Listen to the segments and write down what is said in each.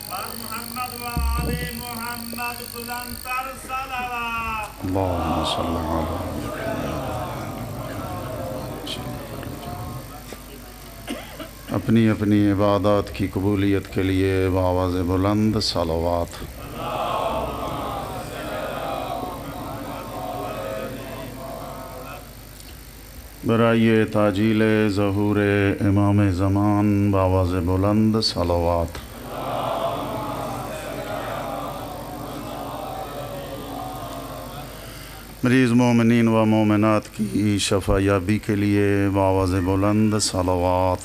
محمد وآل محمد بلندتر صلوات اللهم صل على اپنی اپنی عبادات کی قبولیت کے لیے بآواز بلند صلوات۔ برائے تاجیل ظہور امام زمان بآواز بلند صلوات۔ مریض مومنین و مومنات کی شفا یابی کے لیے بآواز بلند صلوات۔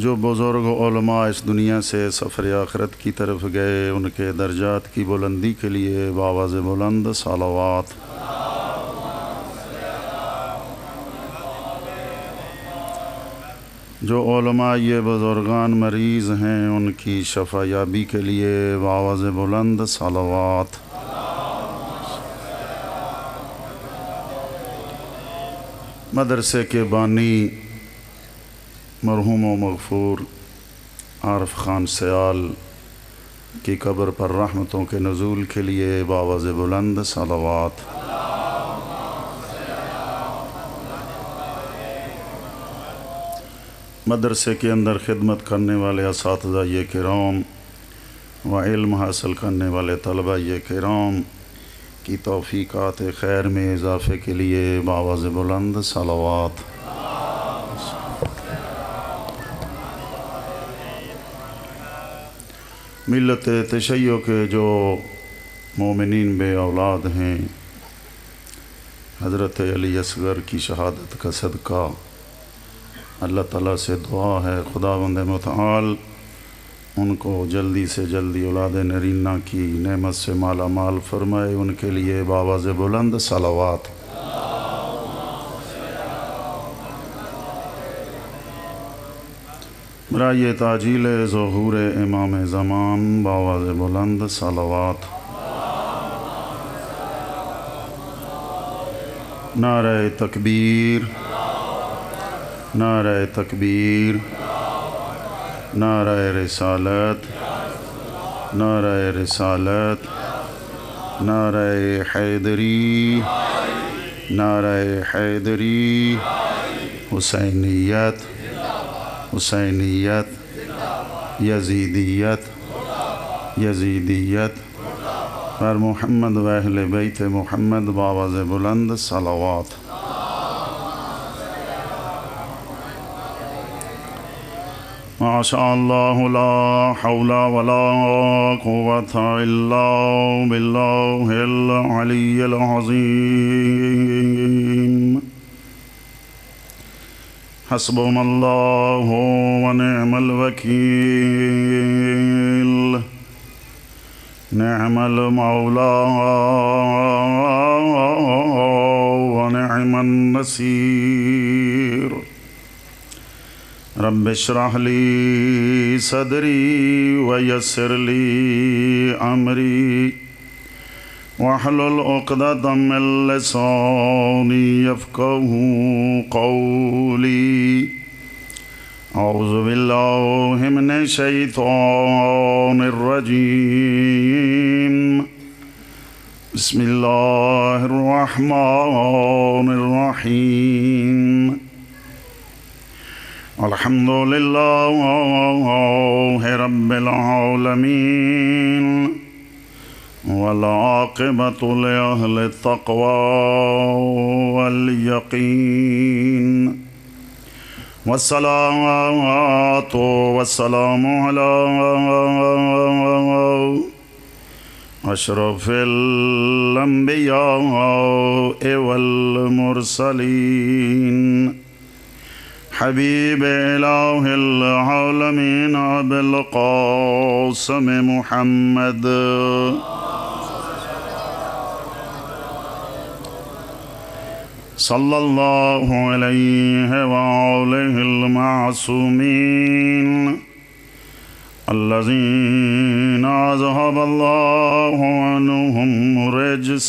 جو بزرگ علماء اس دنیا سے سفر آخرت کی طرف گئے، ان کے درجات کی بلندی کے لیے بآواز بلند صلوات۔ جو علماء یہ بزرگان مریض ہیں، ان کی شفا یابی کے لیے بآواز بلند صلوات۔ مدرسے کے بانی مرحوم و مغفور عارف خان سیال کی قبر پر رحمتوں کے نزول کے لیے بآواز بلند صلوات۔ مدرسے کے اندر خدمت کرنے والے اساتذہ کرام و علم حاصل کرنے والے طلبہ کرام کی توفیقات خیر میں اضافے کے لیے بآواز بلند صلوات۔ ملت تشیع کے جو مومنین بے اولاد ہیں، حضرت علی اصغر کی شہادت کا صدقہ اللہ تعالیٰ سے دعا ہے خداوند متعال ان کو جلدی سے جلدی اولاد نرینہ کی نعمت سے مالا مال فرمائے، ان کے لیے بآواز بلند صلوات۔ برائے تاجیل ظہور امام زمان بآواز بلند صلوات۔ نعرہ تکبیر، نعرہ تکبیر، نعرہ رسالت، نعرہ رسالت، نعرہ حیدری، نعرہ حیدری، حسینیت، حسینیت، یزیدیت، یزیدیت، پر محمد و اہل بیت محمد بآواز بلند صلوات۔ ماشاء اللہ لا حول ولا قوة الا باللہ العلی العظیم۔ حسبنا اللہ ونعم الوکیل، نعم المولا ونعم النصیر۔ رب اشرح لی صدری ویسر لی امری واحلل عقدۃ من لسانی یفقہوا قولی۔ اعوذ باللہ من الشیطان الرجیم، بسم اللہ الرحمن الرحیم۔ الحمد للہ رب العالمین، والعاقبۃ لأہل التقوی والیقین، والصلاۃ والسلام علی اشرف الانبیاء والمرسلین، حبیب الہ العالمین ابی القاسم محمد صلی اللہ علیہ وآلہ المعصومین، الذین اذہب اللہ عنہم الرجس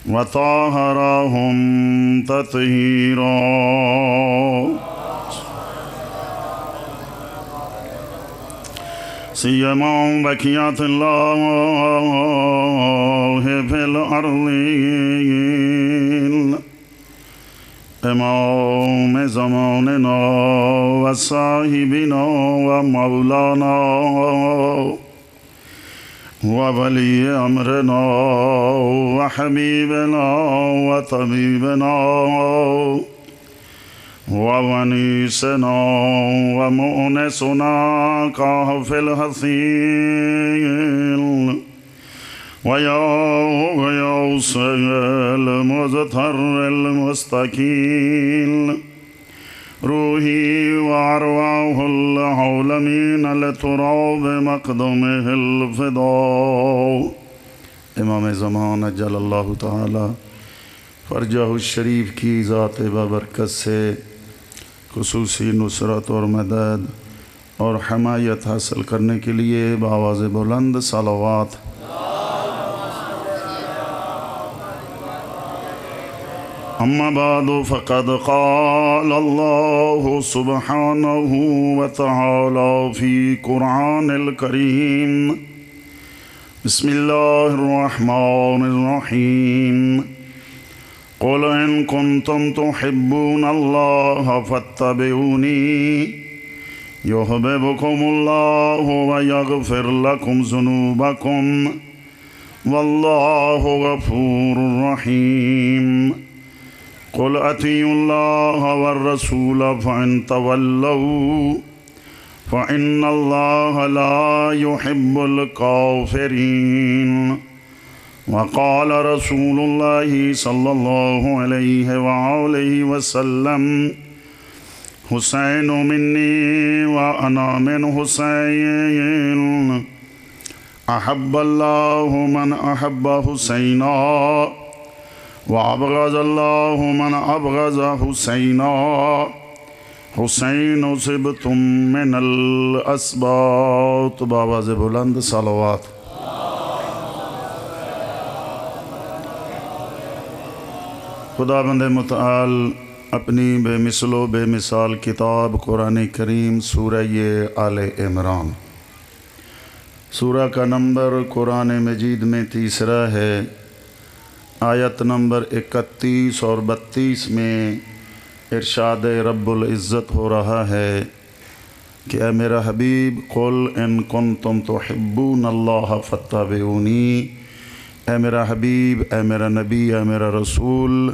وطهرهم تطهيرا سيما بقية الله في الأرضين امام زماننا وصاحبنا ومولانا وولي امرنا وحبيبنا وطبيبنا وونيسنا ومؤنسنا كهف الحصين ويوص المزتر المستقيم روحي وأرواح العالمين لتراب مقدمه الفداء امام زمان اجل اللہ تعالی فرجہ الشریف کی ذات بابرکت سے خصوصی نصرت اور مدد اور حمایت حاصل کرنے کے لیے بآواز بلند صلوات اما بعد فقد قال اللہ سبحانہ وتعالی فی قرآن الکریم بسم اللہ الرحمن الرحیم قل ان کنتم تحبون اللہ فاتبعونی یحببکم اللہ ویغفر لکم ذنوبکم واللہ غفور رحیم قل اطیعوا اللہ والرسول فإن تولوا فإن اللہ لا يحب الكافرین وقال رسول اللہ صلی اللہ علیہ وآلہ وسلم حسین منی وأنا من حسین احب اللہ من احب حسینا وابغض اللہ من ابغض حسینا حسین صبتم من الاسباط بآواز بلند صلوات خداوند متعال اپنی بے مثل و بے مثال کتاب قرآن کریم سورہ آل عمران سورہ کا نمبر قرآن مجید میں تیسرا ہے آیت نمبر 31 اور 32 میں ارشاد رب العزت ہو رہا ہے کہ اے میرا حبیب قل ان کنتم تحبون اللہ فاتبعونی اے میرا حبیب اے میرا نبی اے میرا رسول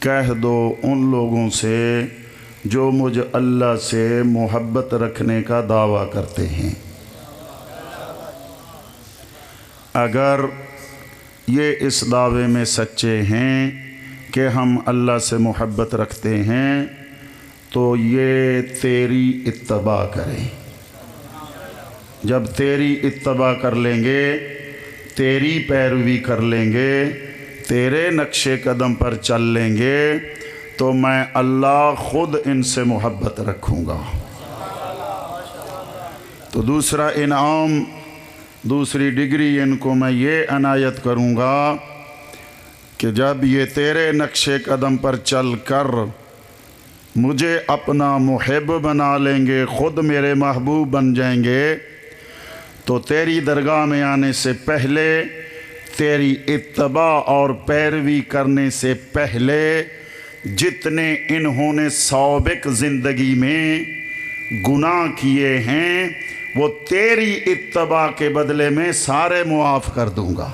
کہہ دو ان لوگوں سے جو مجھ اللہ سے محبت رکھنے کا دعویٰ کرتے ہیں اگر یہ اس دعوے میں سچے ہیں کہ ہم اللہ سے محبت رکھتے ہیں تو یہ تیری اتباع کریں جب تیری اتباع کر لیں گے تیری پیروی کر لیں گے تیرے نقش قدم پر چل لیں گے تو میں اللہ خود ان سے محبت رکھوں گا تو دوسرا انعام دوسری ڈگری ان کو میں یہ عنایت کروں گا کہ جب یہ تیرے نقش قدم پر چل کر مجھے اپنا محب بنا لیں گے خود میرے محبوب بن جائیں گے تو تیری درگاہ میں آنے سے پہلے تیری اتباع اور پیروی کرنے سے پہلے جتنے انہوں نے سابق زندگی میں گناہ کیے ہیں وہ تیری اتباع کے بدلے میں سارے معاف کر دوں گا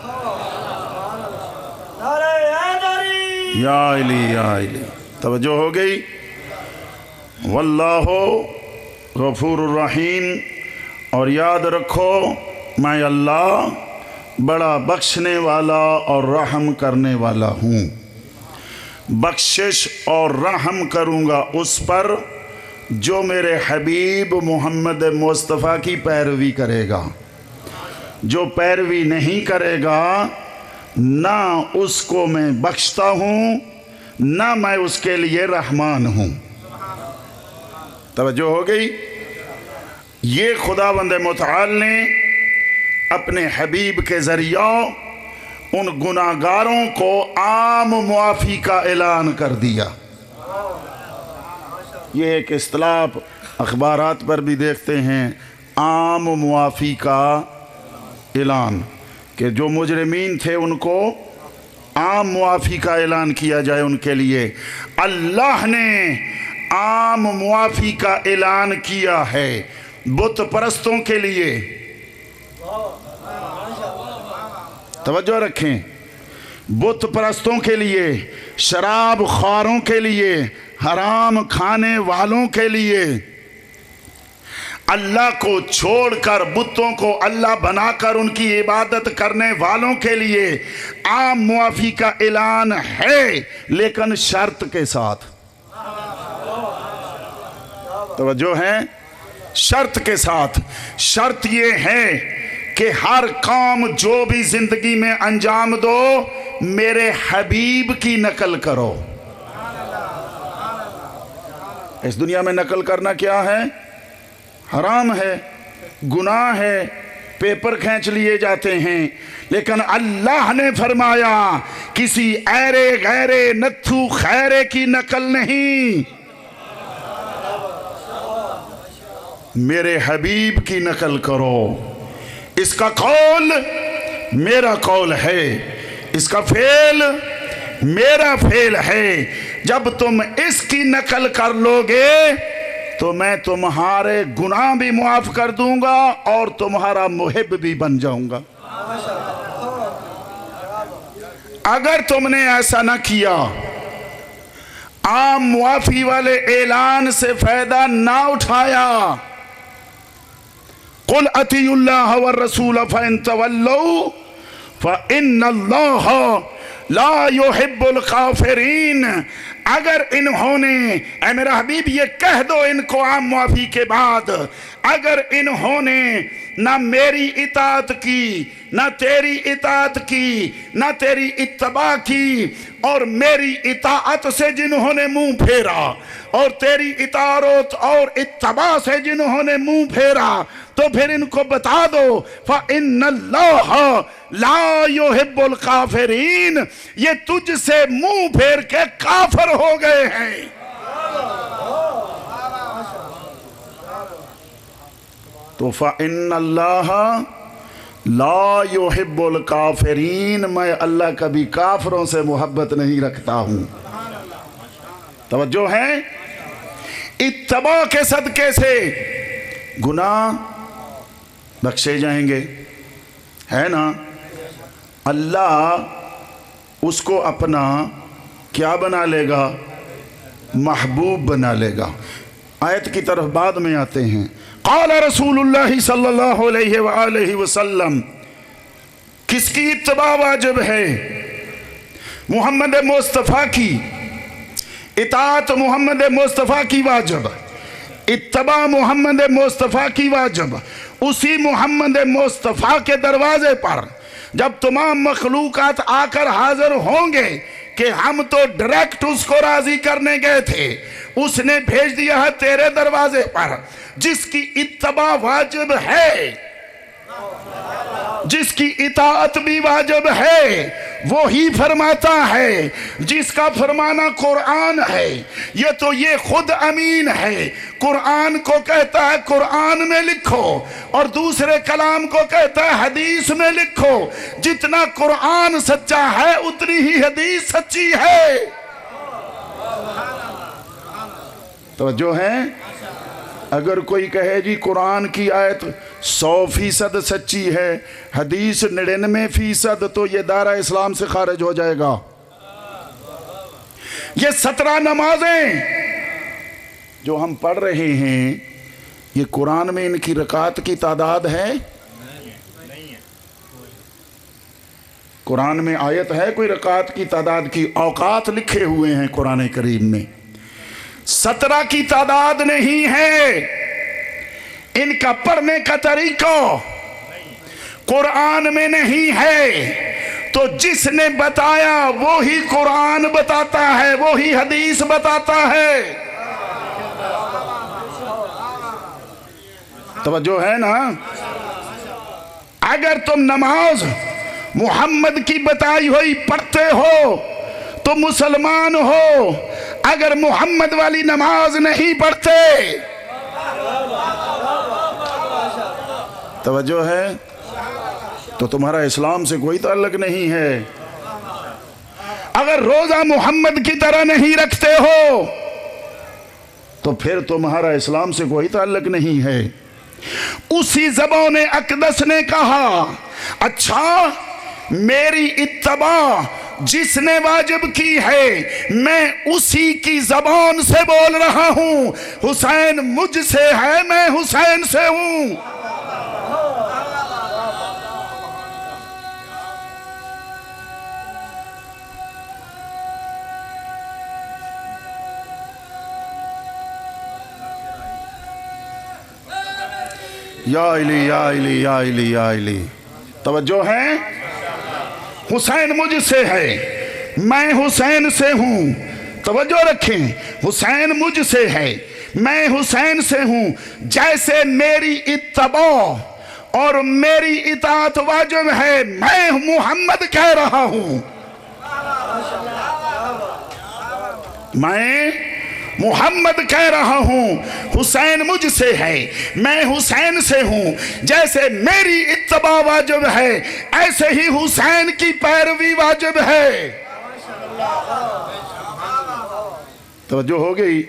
یا علی یا علی توجہ ہو گئی واللہ غفور الرحیم اور یاد رکھو میں اللہ بڑا بخشنے والا اور رحم کرنے والا ہوں بخشش اور رحم کروں گا اس پر جو میرے حبیب محمد مصطفیٰ کی پیروی کرے گا جو پیروی نہیں کرے گا نہ اس کو میں بخشتا ہوں نہ میں اس کے لیے رحمان ہوں توجہ ہو گئی یہ خداوند متعال نے اپنے حبیب کے ذریعہ ان گناہگاروں کو عام معافی کا اعلان کر دیا۔ یہ ایک اصطلاح اخبارات پر بھی دیکھتے ہیں، عام معافی کا اعلان، کہ جو مجرمین تھے ان کو عام معافی کا اعلان کیا جائے ان کے لیے۔ اللہ نے عام معافی کا اعلان کیا ہے بت پرستوں کے لیے۔ توجہ رکھیں، بت پرستوں کے لیے، شراب خواروں کے لیے، حرام کھانے والوں کے لیے، اللہ کو چھوڑ کر بتوں کو اللہ بنا کر ان کی عبادت کرنے والوں کے لیے عام معافی کا اعلان ہے، لیکن شرط کے ساتھ۔ توجہ ہے، شرط کے ساتھ۔ شرط یہ ہے کہ ہر کام جو بھی زندگی میں انجام دو میرے حبیب کی نقل کرو۔ اس دنیا میں نقل کرنا کیا ہے؟ حرام ہے، گناہ ہے، پیپر کھینچ لیے جاتے ہیں، لیکن اللہ نے فرمایا کسی ایرے غیرے نتھو خیرے کی نقل نہیں، میرے حبیب کی نقل کرو۔ اس کا قول میرا قول ہے، اس کا فعل میرا فعل ہے۔ جب تم اس کی نقل کر لو گے تو میں تمہارے گناہ بھی معاف کر دوں گا اور تمہارا محب بھی بن جاؤں گا۔ اگر تم نے ایسا نہ کیا، عام معافی والے اعلان سے فائدہ نہ اٹھایا، قُلْ أَطِيعُوا اللَّهَ وَالرَّسُولَ فَإِن تَوَلَّوْا فَإِنَّ اللَّهَ لَا يُحِبُّ الْكَافِرِينَ۔ اگر انہوں نے، اے میرا حبیب یہ کہہ دو ان کو عام معافی کے بعد، اگر انہوں نے نہ میری اطاعت کی، نہ تیری اطاعت کی، نہ تیری اتباع کی، اور میری اطاعت سے جنہوں نے منہ پھیرا اور تیری اطاعت اور اتباع سے جنہوں نے منہ پھیرا، تو پھر ان کو بتا دو فَإِنَّ اللَّهَ لَا يُحِبُّ الْكَافِرِينَ، یہ تجھ سے منہ پھیر کے کافر ہو گئے ہیں۔ تو فَإِنَّ اللَّهَ لَا يُحِبُّ الْكَافِرِينَ، میں اللہ کبھی کافروں سے محبت نہیں رکھتا ہوں۔ توجہ ہے، اتباع کے صدقے سے گناہ بخشے جائیں گے، ہے نا؟ اللہ اس کو اپنا کیا بنا لے گا؟ محبوب بنا لے گا۔ آیت کی طرف بعد میں آتے ہیں۔ قال رسول اللہ صلی اللہ علیہ وآلہ وسلم، کس کی اتباع واجب ہے؟ محمد مصطفیٰ کی اطاعت، محمد مصطفیٰ کی واجب، اتباع محمد مصطفیٰ کی واجب۔ اسی محمد مصطفیٰ کے دروازے پر جب تمام مخلوقات آ کر حاضر ہوں گے کہ ہم تو ڈائریکٹ اس کو راضی کرنے گئے تھے، اس نے بھیج دیا ہے تیرے دروازے پر، جس کی اتباع واجب ہے، جس کی اطاعت بھی واجب ہے، وہی فرماتا ہے جس کا فرمانا قرآن ہے۔ یہ تو یہ خود امین ہے، قرآن کو کہتا ہے قرآن میں لکھو، اور دوسرے کلام کو کہتا ہے حدیث میں لکھو۔ جتنا قرآن سچا ہے اتنی ہی حدیث سچی ہے۔ توجہ ہے؟ اگر کوئی کہے جی قرآن کی آیت 100% سچی ہے، حدیث 99%، تو یہ دائرہ اسلام سے خارج ہو جائے گا۔ یہ 17 نمازیں جو ہم پڑھ رہے ہیں، یہ قرآن میں ان کی رکعت کی تعداد ہے؟ قرآن میں آیت ہے کوئی رکعت کی تعداد کی؟ اوقات لکھے ہوئے ہیں قرآن کریم میں، 17 کی تعداد نہیں ہے۔ ان کا پڑھنے کا طریقہ قرآن میں نہیں ہے، تو جس نے بتایا وہی قرآن بتاتا ہے، وہی حدیث بتاتا ہے۔ توجہ ہے نا؟ اگر تم نماز محمد کی بتائی ہوئی پڑھتے ہو تو مسلمان ہو، اگر محمد والی نماز نہیں پڑھتے، توجہ ہے، تو تمہارا اسلام سے کوئی تعلق نہیں ہے۔ اگر روزہ محمد کی طرح نہیں رکھتے ہو تو پھر تمہارا اسلام سے کوئی تعلق نہیں ہے۔ اسی زبان اقدس نے کہا اچھا میری اتباع جس نے واجب کی ہے میں اسی کی زبان سے بول رہا ہوں، حسین مجھ سے ہے، میں حسین سے ہوں۔ یا علی یا علی یا علی یا علی، توجہ ہے، حسین مجھ سے ہے، میں حسین سے ہوں، توجہ رکھیں، حسین مجھ سے ہے، میں حسین سے ہوں، جیسے میری اتباع اور میری اطاعت واجب ہے، میں محمد کہہ رہا ہوں، میں محمد کہہ رہا ہوں، حسین مجھ سے ہے، میں حسین سے ہوں، جیسے میری اتباع واجب ہے ایسے ہی حسین کی پیروی واجب ہے۔ توجہ ہو گئی؟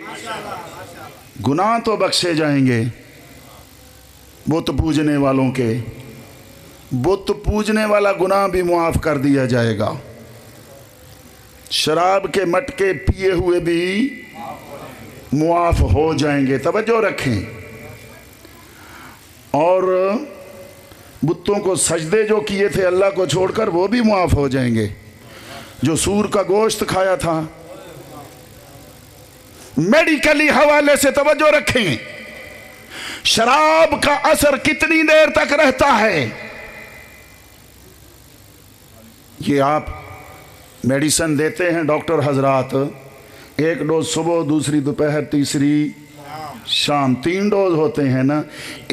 گناہ تو بخشے جائیں گے بت پوجنے والوں کے، بت پوجنے والا گناہ بھی معاف کر دیا جائے گا، شراب کے مٹکے پیے ہوئے بھی معاف ہو جائیں گے، توجہ رکھیں، اور بتوں کو سجدے جو کیے تھے اللہ کو چھوڑ کر وہ بھی معاف ہو جائیں گے، جو سور کا گوشت کھایا تھا۔ میڈیکلی حوالے سے توجہ رکھیں، شراب کا اثر کتنی دیر تک رہتا ہے؟ یہ آپ میڈیسن دیتے ہیں ڈاکٹر حضرات، ایک ڈوز صبح، دوسری دوپہر، تیسری شام، 3 ڈوز ہوتے ہیں نا،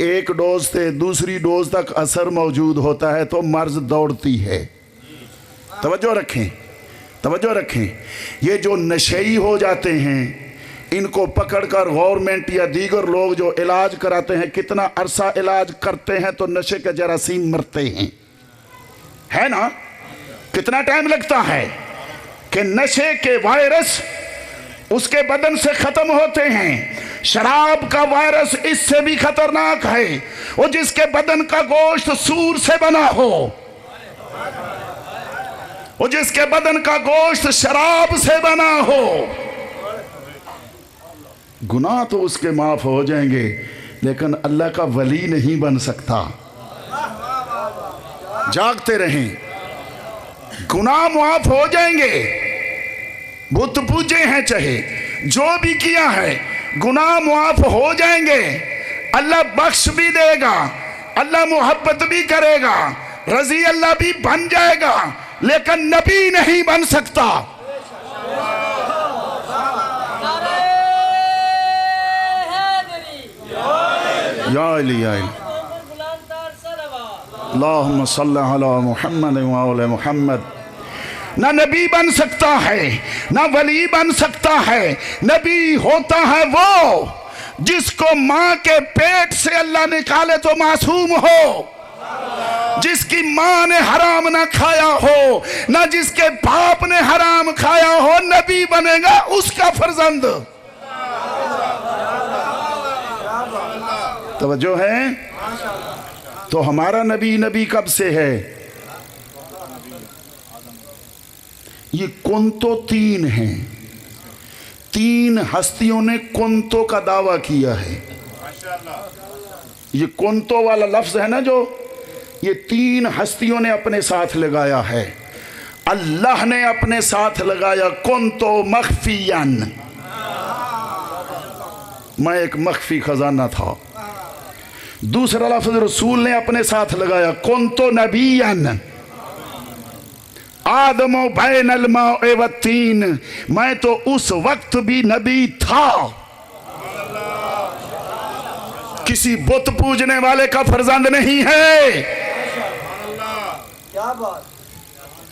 ایک ڈوز سے دوسری ڈوز تک اثر موجود ہوتا ہے تو مرض دوڑتی ہے۔ توجہ رکھیں، توجہ رکھیں، یہ جو نشئی ہو جاتے ہیں ان کو پکڑ کر گورنمنٹ یا دیگر لوگ جو علاج کراتے ہیں، کتنا عرصہ علاج کرتے ہیں تو نشے کے جراثیم مرتے ہیں، ہے نا؟ کتنا ٹائم لگتا ہے کہ نشے کے وائرس اس کے بدن سے ختم ہوتے ہیں۔ شراب کا وائرس اس سے بھی خطرناک ہے، وہ جس کے بدن کا گوشت سور سے بنا ہو، وہ جس کے بدن کا گوشت شراب سے بنا ہو، گناہ تو اس کے معاف ہو جائیں گے لیکن اللہ کا ولی نہیں بن سکتا۔ جاگتے رہیں، گناہ معاف ہو جائیں گے، بت پوجے ہیں چاہے جو بھی کیا ہے گناہ معاف ہو جائیں گے، اللہ بخش بھی دے گا، اللہ محبت بھی کرے گا، رضی اللہ بھی بن جائے گا، لیکن نبی نہیں بن سکتا۔ یا علی یا علی، اللہم صلی علی محمد وآل محمد۔ نہ نبی بن سکتا ہے، نہ ولی بن سکتا ہے، نبی ہوتا ہے وہ جس کو ماں کے پیٹ سے اللہ نکالے تو معصوم ہو، جس کی ماں نے حرام نہ کھایا ہو، نہ جس کے باپ نے حرام کھایا ہو، نبی بنے گا اس کا فرزند۔ توجہ ہے؟ تو ہمارا نبی کب سے ہے؟ یہ کنتو 3 ہیں، 3 ہستیوں نے کنتو کا دعویٰ کیا ہے۔ یہ کنتو والا لفظ ہے نا جو، یہ 3 ہستیوں نے اپنے ساتھ لگایا ہے۔ اللہ نے اپنے ساتھ لگایا کنتو مخفیاً، میں ایک مخفی خزانہ تھا۔ دوسرا لفظ رسول نے اپنے ساتھ لگایا کنتو نبیاً، آدم و بین الماء والتین، میں تو اس وقت بھی نبی تھا۔ کسی بت پوجنے والے کا فرزند نہیں ہے،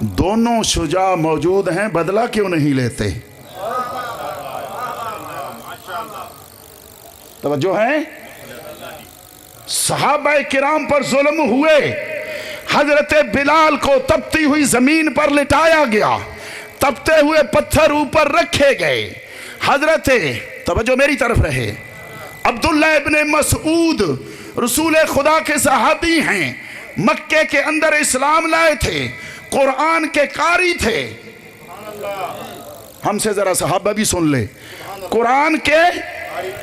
دونوں شجاع موجود ہیں، بدلہ کیوں نہیں لیتے؟ توجہ ہے؟ صحابہ کرام پر ظلم ہوئے، حضرت بلال کو تپتی ہوئی زمین پر لٹایا گیا، تپتے ہوئے پتھر اوپر رکھے گئے، حضرت توجہ میری طرف رہے، عبداللہ ابن مسعود رسول خدا کے صحابی ہیں، مکے کے اندر اسلام لائے تھے، قرآن کے قاری تھے، ہم سے ذرا صحابہ بھی سن لے، قرآن کے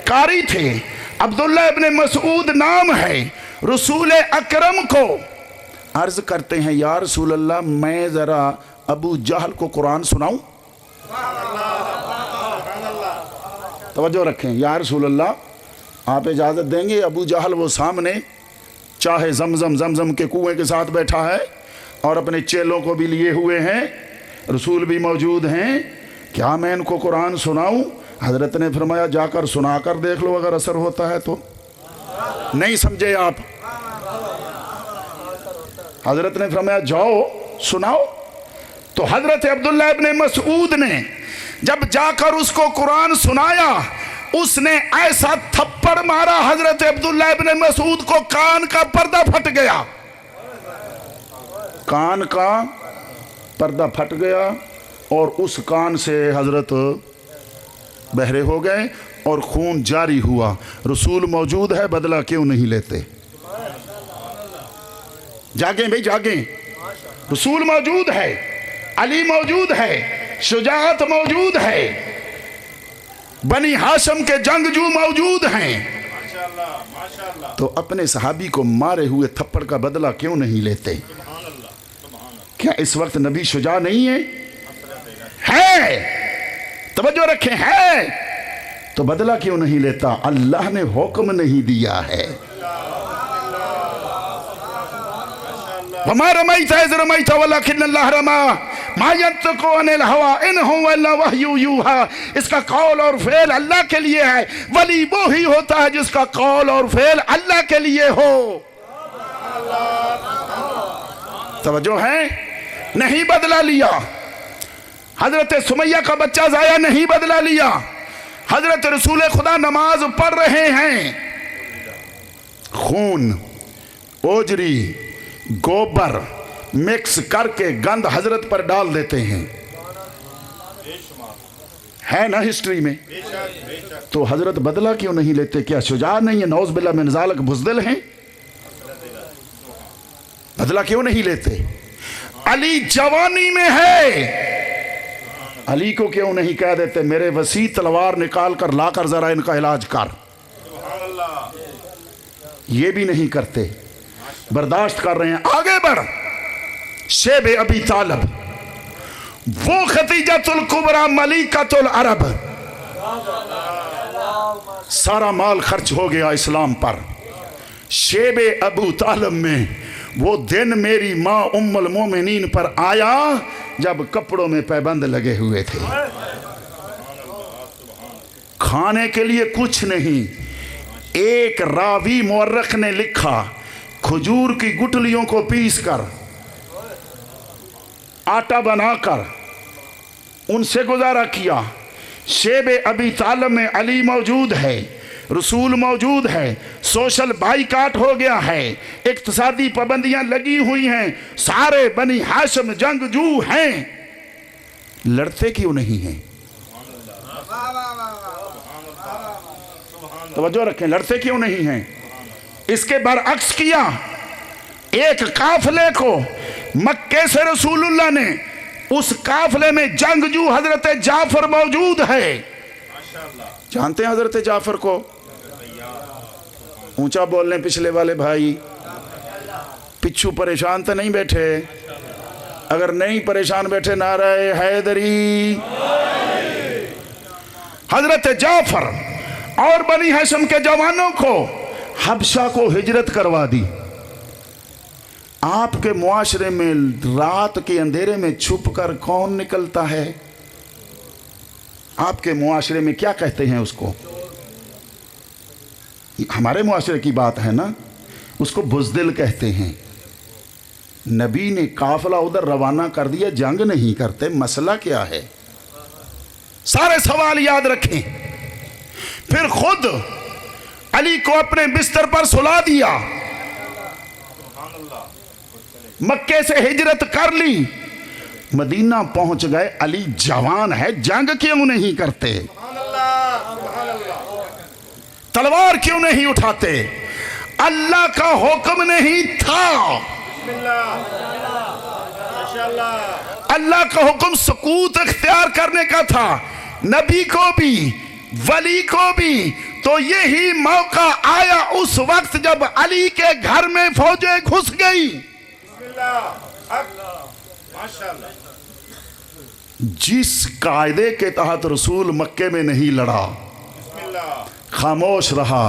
قاری تھے، عبداللہ ابن مسعود نام ہے، رسول اکرم کو عرض کرتے ہیں یا رسول اللہ میں ذرا ابو جہل کو قرآن سناؤں؟ توجہ رکھیں، یا رسول اللہ آپ اجازت دیں گے؟ ابو جہل وہ سامنے چاہے زمزم کے کنویں کے ساتھ بیٹھا ہے اور اپنے چیلوں کو بھی لیے ہوئے ہیں، رسول بھی موجود ہیں، کیا میں ان کو قرآن سناؤں؟ حضرت نے فرمایا جا کر سنا کر دیکھ لو، اگر اثر ہوتا ہے تو۔ نہیں سمجھے آپ؟ حضرت نے فرمایا جاؤ سناؤ۔ تو حضرت عبداللہ ابن مسعود نے جب جا کر اس کو قرآن سنایا، اس نے ایسا تھپڑ مارا حضرت عبداللہ ابن مسعود کو کان کا پردہ پھٹ گیا، کان کا پردہ پھٹ گیا اور اس کان سے حضرت بہرے ہو گئے اور خون جاری ہوا۔ رسول موجود ہے، بدلہ کیوں نہیں لیتے؟ جاگیں بھئی جاگیں، رسول موجود ہے، علی موجود ہے، شجاعت موجود ہے، بنی ہاشم کے جنگجو موجود ہیں، تو اپنے صحابی کو مارے ہوئے تھپڑ کا بدلہ کیوں نہیں لیتے؟ کیا اس وقت نبی شجاع نہیں ہے؟ توجہ رکھیں، ہے تو بدلہ کیوں نہیں لیتا؟ اللہ نے حکم نہیں دیا ہے۔ وَمَا رَمَيْتَ إِذْ رَمَيْتَ وَلَكِنَّ اللَّهَ رَمَى مَا يَنطِقُ عَنِ الْهَوَىٰ إِنْ هُوَ إِلَّا وَحْيٌ يُوحَىٰ۔ اس کا قول اور فعل اللہ کے لیے ہے، ولی وہی ہوتا ہے جس کا قول اور فعل اللہ کے لیے ہو۔ توجہ ہے؟ نہیں بدلہ لیا، حضرت سمیہ کا بچہ ضائع نہیں بدلہ لیا، حضرت رسول خدا نماز پڑھ رہے ہیں، خون، اوجری، گوبر مکس کر کے گند حضرت پر ڈال دیتے ہیں، ہے نا ہسٹری میں؟ تو حضرت بدلہ کیوں نہیں لیتے؟ کیا شجاع نہیں ہے؟ نعوذ باللہ من ذالک بزدل ہیں؟ بدلہ کیوں نہیں لیتے؟ علی جوانی میں ہے، علی کو کیوں نہیں کہہ دیتے میرے وسیع تلوار نکال کر لا کر ذرا ان کا علاج کر؟ یہ بھی نہیں کرتے، برداشت کر رہے ہیں۔ آگے بڑھ، شیب ابی طالب، وہ ختیجۃ الکبریٰ ملکۃ العرب، سارا مال خرچ ہو گیا اسلام پر۔ شیب ابو طالب میں وہ دن میری ماں ام المومنین پر آیا جب کپڑوں میں پیبند لگے ہوئے تھے، کھانے کے لیے کچھ نہیں۔ ایک راوی مورخ نے لکھا کھجور کی گٹلیوں کو پیس کر آٹا بنا کر ان سے گزارا کیا۔ شیب ابی طالب میں علی موجود ہے، رسول موجود ہے، سوشل بائیکاٹ ہو گیا ہے، اقتصادی پابندیاں لگی ہوئی ہیں، سارے بنی ہاشم جنگجو ہیں، لڑتے کیوں نہیں ہیں؟ توجہ رکھیں، لڑتے کیوں نہیں ہیں؟ اس کے برعکس کیا، ایک قافلے کو مکے سے رسول اللہ نے، اس قافلے میں جنگجو حضرت جعفر موجود ہے، جانتے ہیں حضرت جعفر کو؟ اونچا بول لیں پچھلے والے بھائی، پچھو پریشان تو نہیں بیٹھے؟ اگر نہیں پریشان بیٹھے نعرہ حیدری۔ حضرت جعفر اور بنی ہاشم کے جوانوں کو حبشہ کو ہجرت کروا دی۔ آپ کے معاشرے میں رات کے اندھیرے میں چھپ کر کون نکلتا ہے؟ آپ کے معاشرے میں کیا کہتے ہیں اس کو؟ ہمارے معاشرے کی بات ہے نا، اس کو بزدل کہتے ہیں۔ نبی نے قافلہ ادھر روانہ کر دیا، جنگ نہیں کرتے، مسئلہ کیا ہے؟ سارے سوال یاد رکھیں۔ پھر خود علی کو اپنے بستر پر سلا دیا، مکے سے ہجرت کر لی، مدینہ پہنچ گئے۔ علی جوان ہے، جنگ کیوں نہیں کرتے؟ تلوار کیوں نہیں اٹھاتے؟ اللہ کا حکم نہیں تھا، اللہ کا حکم سکوت اختیار کرنے کا تھا، نبی کو بھی ولی کو بھی۔ تو یہی موقع آیا اس وقت جب علی کے گھر میں فوجیں گھس گئی۔ جس قاعدے کے تحت رسول مکے میں نہیں لڑا، خاموش رہا،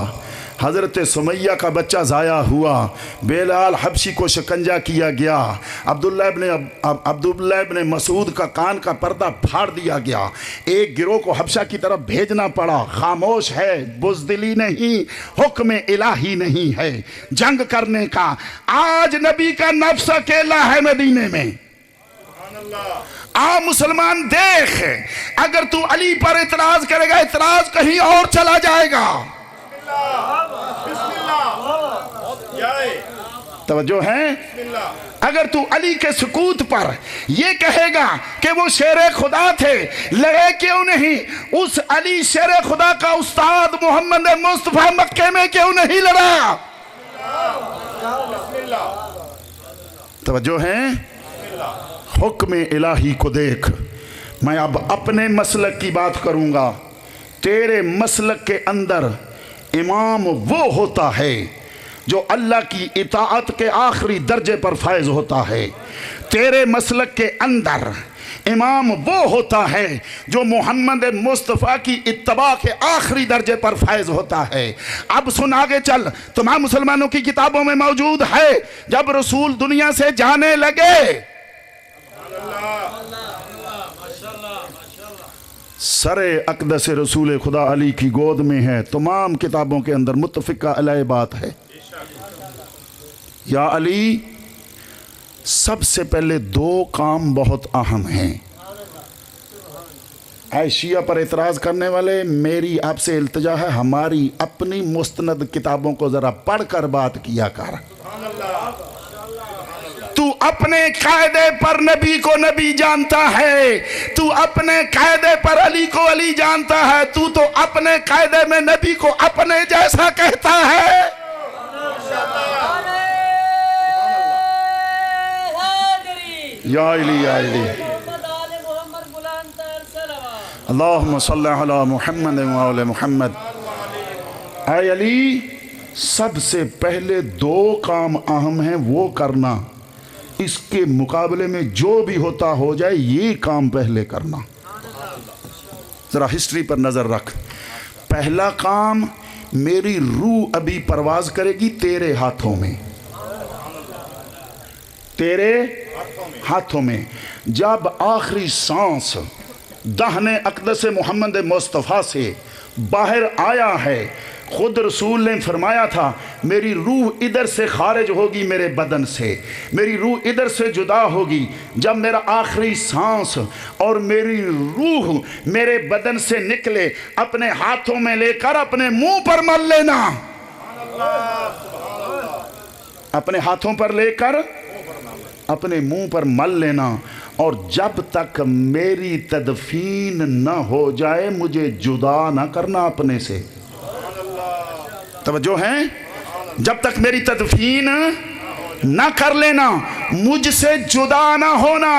حضرت سمیہ کا بچہ ضائع ہوا، بلال حبشی کو شکنجہ کیا گیا، عبداللہ ابن مسعود کا کان کا پردہ پھاڑ دیا گیا، ایک گروہ کو حبشہ کی طرف بھیجنا پڑا، خاموش ہے، بزدلی نہیں، حکم الہی نہیں ہے جنگ کرنے کا۔ آج نبی کا نفس اکیلا ہے مدینے میں۔ مسلمان دیکھ، اگر تو علی پر اعتراض کرے گا، اعتراض کہیں اور چلا جائے گا۔ توجہ ہے؟ اگر تو علی کے سکوت پر یہ کہے گا کہ وہ شیر خدا تھے، لڑے کیوں نہیں؟ اس علی شیر خدا کا استاد محمد مصطفیٰ مکے میں کیوں نہیں لڑا؟ توجہ ہے؟ حکم الہی کو دیکھ۔ میں اب اپنے مسلک کی بات کروں گا۔ تیرے مسلک کے اندر امام وہ ہوتا ہے جو اللہ کی اطاعت کے آخری درجے پر فائز ہوتا ہے۔ تیرے مسلک کے اندر امام وہ ہوتا ہے جو محمد مصطفیٰ کی اتباع کے آخری درجے پر فائز ہوتا ہے۔ اب سن آگے چل، تمام مسلمانوں کی کتابوں میں موجود ہے، جب رسول دنیا سے جانے لگے، سر اقدس رسول خدا علی کی گود میں ہے، تمام کتابوں کے اندر متفقہ علیہ بات ہے۔ یا علی، سب سے پہلے دو کام بہت اہم ہیں۔ اے شیعہ پر اعتراض کرنے والے، میری آپ سے التجا ہے، ہماری اپنی مستند کتابوں کو ذرا پڑھ کر بات کیا کر۔ تو اپنے قاعدے پر نبی کو نبی جانتا ہے، تو اپنے قاعدے پر علی کو علی جانتا ہے، تو اپنے قاعدے میں نبی کو اپنے جیسا کہتا ہے۔ یا علی یا علی، اللہم صلی علی محمد وعلی محمد۔ اے علی، سب سے پہلے دو کام اہم ہیں، وہ کرنا، اس کے مقابلے میں جو بھی ہوتا ہو جائے، یہ کام پہلے کرنا۔ ذرا ہسٹری پر نظر رکھ۔ پہلا کام، میری روح ابھی پرواز کرے گی تیرے ہاتھوں میں، تیرے ہاتھوں میں۔ جب آخری سانس دہن اقدس محمد مصطفیٰ سے باہر آیا ہے، خود رسول نے فرمایا تھا، میری روح ادھر سے خارج ہوگی میرے بدن سے، میری روح ادھر سے جدا ہوگی۔ جب میرا آخری سانس اور میری روح میرے بدن سے نکلے، اپنے ہاتھوں میں لے کر اپنے منہ پر مل لینا، اپنے ہاتھوں پر لے کر اپنے منہ پر مل لینا، اور جب تک میری تدفین نہ ہو جائے مجھے جدا نہ کرنا اپنے سے۔ توجہ ہے؟ جب تک میری تدفین نہ کر لینا، مجھ سے جدا نہ ہونا۔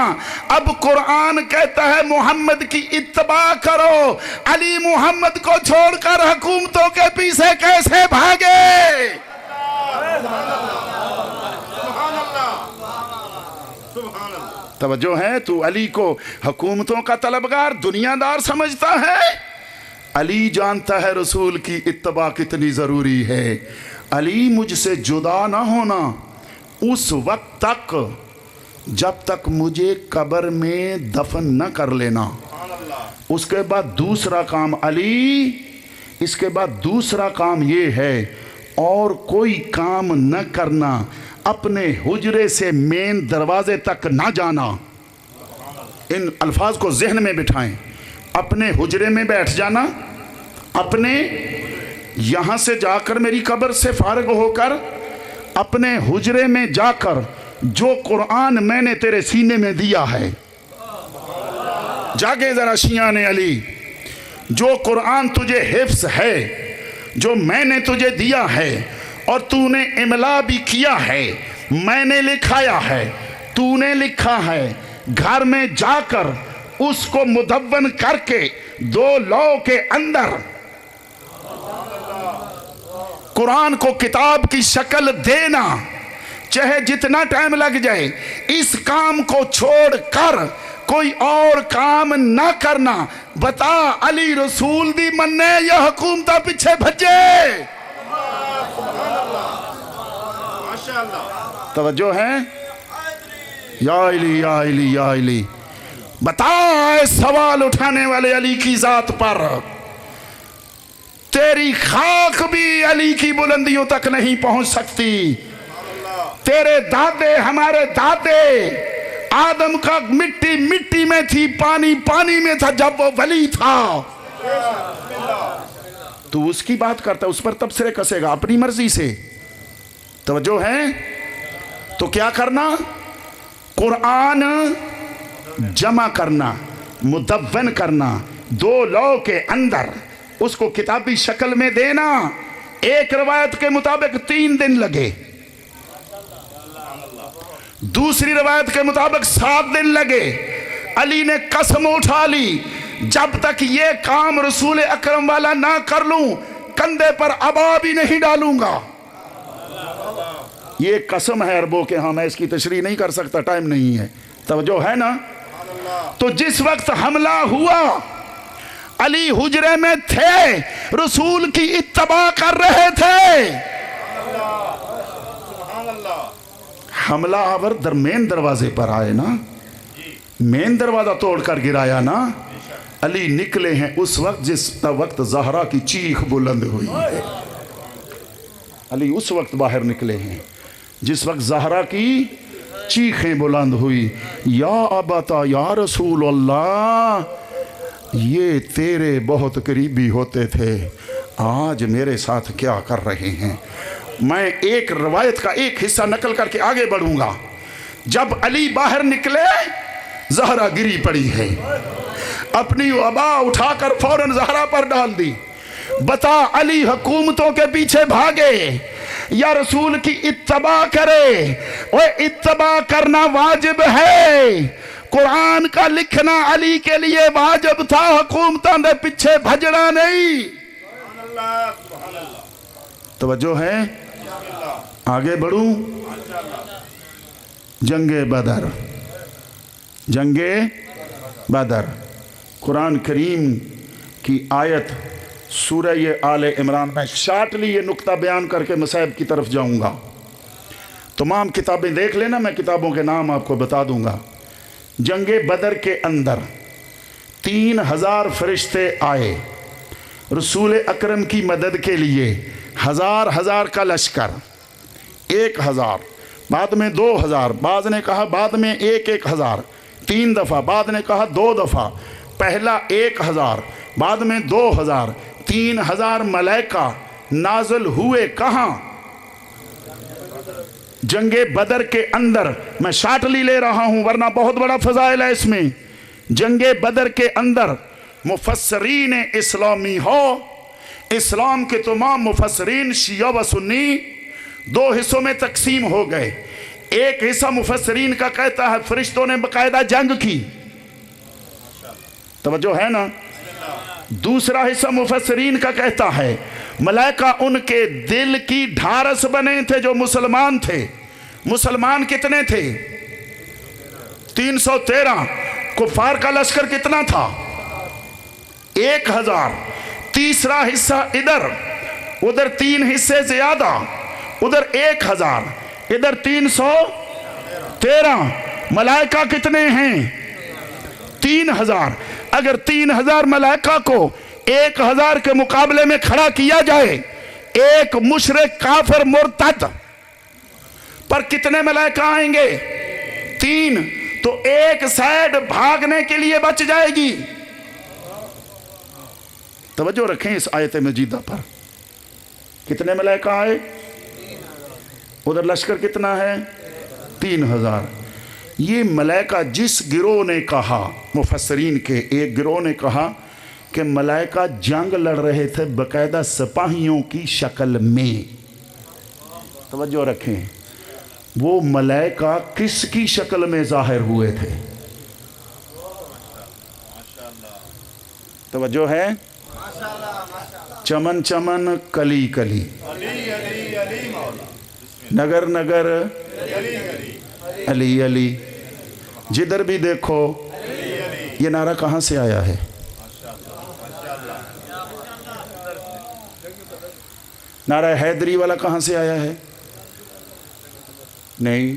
اب قرآن کہتا ہے محمد کی اتباع کرو، علی محمد کو چھوڑ کر حکومتوں کے پیچھے کیسے بھاگے؟ توجہ ہے؟ تو علی کو حکومتوں کا طلبگار، دنیا دار سمجھتا ہے؟ علی جانتا ہے رسول کی اتباع کتنی ضروری ہے۔ علی، مجھ سے جدا نہ ہونا اس وقت تک جب تک مجھے قبر میں دفن نہ کر لینا۔ اس کے بعد دوسرا کام علی، اس کے بعد دوسرا کام یہ ہے، اور کوئی کام نہ کرنا اپنے حجرے سے مین دروازے تک نہ جانا. ان الفاظ کو ذہن میں بٹھائیں. اپنے حجرے میں بیٹھ جانا, اپنے یہاں سے جا کر میری قبر سے فارغ ہو کر اپنے حجرے میں جا کر جو قرآن میں نے تیرے سینے میں دیا ہے, جاگے ذرا شیعان علی, جو قرآن تجھے حفظ ہے, جو میں نے تجھے دیا ہے اور تو نے املا بھی کیا ہے, میں نے لکھایا ہے, تو نے لکھا ہے, گھر میں جا کر اس کو مدون کر کے 2 لوح کے اندر قرآن کو کتاب کی شکل دینا, چاہے جتنا ٹائم لگ جائے. اس کام کو چھوڑ کر کوئی اور کام نہ کرنا. بتا علی رسول دی مننے یا حکومتہ پیچھے بھجے؟ توجہ ہے یا علی یا علی یا علی. بتا سوال اٹھانے والے علی کی ذات پر, تیری خاک بھی علی کی بلندیوں تک نہیں پہنچ سکتی. تیرے دادے, ہمارے دادے, آدم کا مٹی مٹی میں تھی, پانی پانی میں تھا جب وہ ولی تھا. تو اس کی بات کرتا, اس پر تبصرے کسے گا اپنی مرضی سے. توجہ ہے؟ تو کیا کرنا؟ قرآن جمع کرنا, مدون کرنا, 2 لوح کے اندر اس کو کتابی شکل میں دینا. ایک روایت کے مطابق 3 دن لگے, دوسری روایت کے مطابق 7 دن لگے. علی نے قسم اٹھا لی, جب تک یہ کام رسول اکرم والا نہ کر لوں کندھے پر عبا بھی نہیں ڈالوں گا. یہ قسم ہے عربوں کے ہاں, میں اس کی تشریح نہیں کر سکتا, ٹائم نہیں ہے. توجہ ہے نا؟ تو جس وقت حملہ ہوا علی حجرے میں تھے, رسول کی اتباع کر رہے تھے. حملہ آور مین دروازے پر آئے نا, مین دروازہ توڑ کر گرایا نا. علی نکلے ہیں اس وقت جس وقت زہرا کی چیخ بلند ہوئی ہے. علی اس وقت باہر نکلے ہیں جس وقت زہرا کی چیخیں بلند ہوئی. یا ابتا یا رسول اللہ, یہ تیرے بہت قریبی ہوتے تھے, آج میرے ساتھ کیا کر رہے ہیں؟ میں ایک روایت کا ایک حصہ نقل کر کے آگے بڑھوں گا. جب علی باہر نکلے زہرا گری پڑی ہے, اپنی عبا اٹھا کر فوراً زہرا پر ڈال دی. بتا علی حکومتوں کے پیچھے بھاگے یا رسول کی اتباع کرے؟ وہ اتباع کرنا واجب ہے. قرآن کا لکھنا علی کے لیے واجب تھا, حکومتوں نے پیچھے بھجنا نہیں. توجہ ہے؟ آگے بڑھوں. جنگ بدر, جنگ بدر, قرآن کریم کی آیت سورہ آل عمران میں شارٹلی یہ نقطہ بیان کر کے مصائب کی طرف جاؤں گا. تمام کتابیں دیکھ لینا, میں کتابوں کے نام آپ کو بتا دوں گا. جنگ بدر کے اندر 3000 فرشتے آئے رسول اکرم کی مدد کے لیے. 1000 کا لشکر, 1000, بعد میں 2000, بعض نے کہا بعد میں 1000, 3 دفعہ, بعد نے کہا 2 دفعہ. پہلا 1000, بعد میں 2000, 3000 ملائکہ نازل ہوئے کہاں؟ جنگ بدر کے اندر. میں شارٹلی لے رہا ہوں ورنہ بہت بڑا فضائل ہے اس میں. جنگ بدر کے اندر مفسرین اسلامی ہو, اسلام کے تمام مفسرین شیعہ و سنی 2 حصوں میں تقسیم ہو گئے. ایک حصہ مفسرین کا کہتا ہے فرشتوں نے باقاعدہ جنگ کی. توجہ ہے نا؟ دوسرا حصہ مفسرین کا کہتا ہے ملائکہ ان کے دل کی ڈھارس بنے تھے جو مسلمان تھے. مسلمان کتنے تھے؟ 313. کفار کا لشکر کتنا تھا؟ 1000. تیسرا حصہ ادھر, ادھر 3 حصے زیادہ, ادھر 1000, ادھر 313. ملائکہ کتنے ہیں؟ 3000. اگر 3000 ملائکہ کو 1000 کے مقابلے میں کھڑا کیا جائے, ایک مشرک کافر مرتد پر کتنے ملائکہ آئیں گے؟ 3. تو ایک سائیڈ بھاگنے کے لیے بچ جائے گی. توجہ رکھیں اس آیت مجیدہ پر. کتنے ملائکہ آئے؟ ادھر لشکر کتنا ہے؟ 3000. یہ ملائکہ جس گروہ نے کہا، مفسرین کے ایک گروہ نے کہا کہ ملائکہ جنگ لڑ رہے تھے باقاعدہ سپاہیوں کی شکل میں. توجہ رکھیں، وہ ملائکہ کس کی شکل میں ظاہر ہوئے تھے؟ توجہ ہے؟ چمن چمن، کلی کلی، نگر نگر، علی علی. جدھر بھی دیکھو یہ نعرہ کہاں سے آیا ہے؟ نعرہ حیدری والا کہاں سے آیا ہے؟ نہیں.